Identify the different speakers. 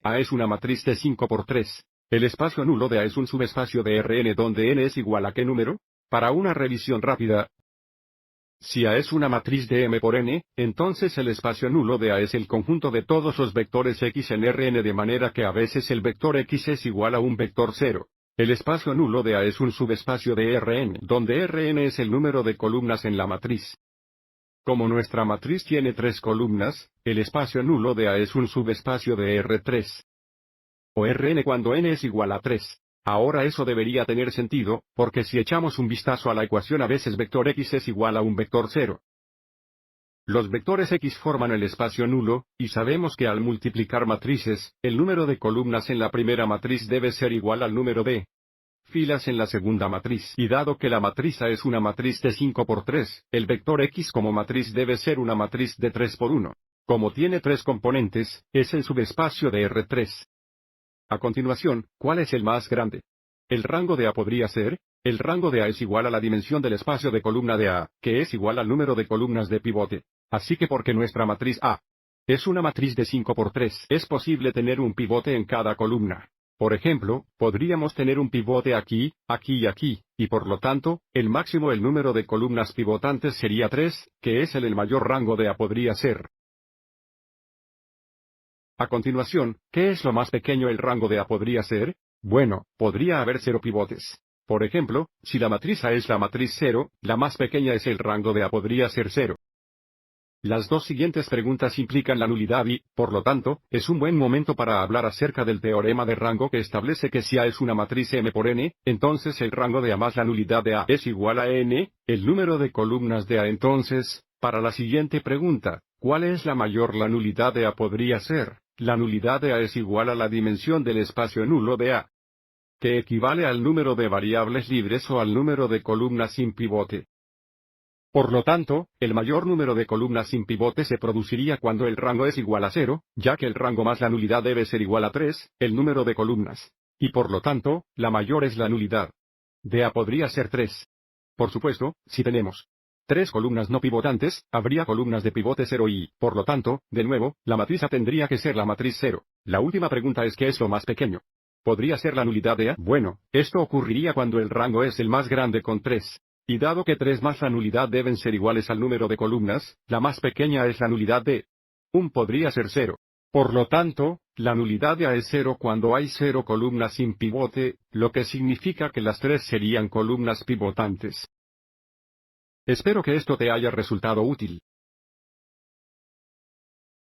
Speaker 1: A es una matriz de 5 por 3. El espacio nulo de A es un subespacio de Rn donde n es igual a ¿qué número? Para una revisión rápida, si A es una matriz de M por n, entonces el espacio nulo de A es el conjunto de todos los vectores X en Rn de manera que a veces el vector X es igual a un vector 0. El espacio nulo de A es un subespacio de Rn donde Rn es el número de columnas en la matriz. Como nuestra matriz tiene 3 columnas, el espacio nulo de A es un subespacio de R3. O Rn cuando n es igual a 3. Ahora eso debería tener sentido, porque si echamos un vistazo a la ecuación a veces vector x es igual a un vector 0. Los vectores x forman el espacio nulo, y sabemos que al multiplicar matrices, el número de columnas en la primera matriz debe ser igual al número de filas en la segunda matriz. Y dado que la matriz A es una matriz de 5 por 3, el vector x como matriz debe ser una matriz de 3 por 1. Como tiene 3 componentes, es el subespacio de R3. A continuación, ¿cuál es el más grande? El rango de A podría ser, el rango de A es igual a la dimensión del espacio de columna de A, que es igual al número de columnas de pivote. Así que porque nuestra matriz A es una matriz de 5 por 3, es posible tener un pivote en cada columna. Por ejemplo, podríamos tener un pivote aquí, aquí y aquí, y por lo tanto, el máximo el número de columnas pivotantes sería 3, que es el mayor rango de A podría ser. A continuación, ¿qué es lo más pequeño el rango de A podría ser? Bueno, podría haber 0 pivotes. Por ejemplo, si la matriz A es la matriz 0, la más pequeña es el rango de A podría ser 0. Las dos siguientes preguntas implican la nulidad y, por lo tanto, es un buen momento para hablar acerca del teorema de rango que establece que si A es una matriz M por n, entonces el rango de A más la nulidad de A es igual a n, el número de columnas de A. Entonces, para la siguiente pregunta, ¿cuál es la mayor la nulidad de A podría ser? La nulidad de A es igual a la dimensión del espacio nulo de A, que equivale al número de variables libres o al número de columnas sin pivote. Por lo tanto, el mayor número de columnas sin pivote se produciría cuando el rango es igual a 0, ya que el rango más la nulidad debe ser igual a 3, el número de columnas. Y por lo tanto, la mayor es la nulidad de A podría ser 3. Por supuesto, si tenemos 3 columnas no pivotantes, habría columnas de pivote 0 y, por lo tanto, de nuevo, la matriz A tendría que ser la matriz 0. La última pregunta es ¿qué es lo más pequeño? ¿Podría ser la nulidad de A? Bueno, esto ocurriría cuando el rango es el más grande con 3. Y dado que 3 más la nulidad deben ser iguales al número de columnas, la más pequeña es la nulidad de 1 podría ser 0. Por lo tanto, la nulidad de A es 0 cuando hay 0 columnas sin pivote, lo que significa que las 3 serían columnas pivotantes. Espero que esto te haya resultado útil.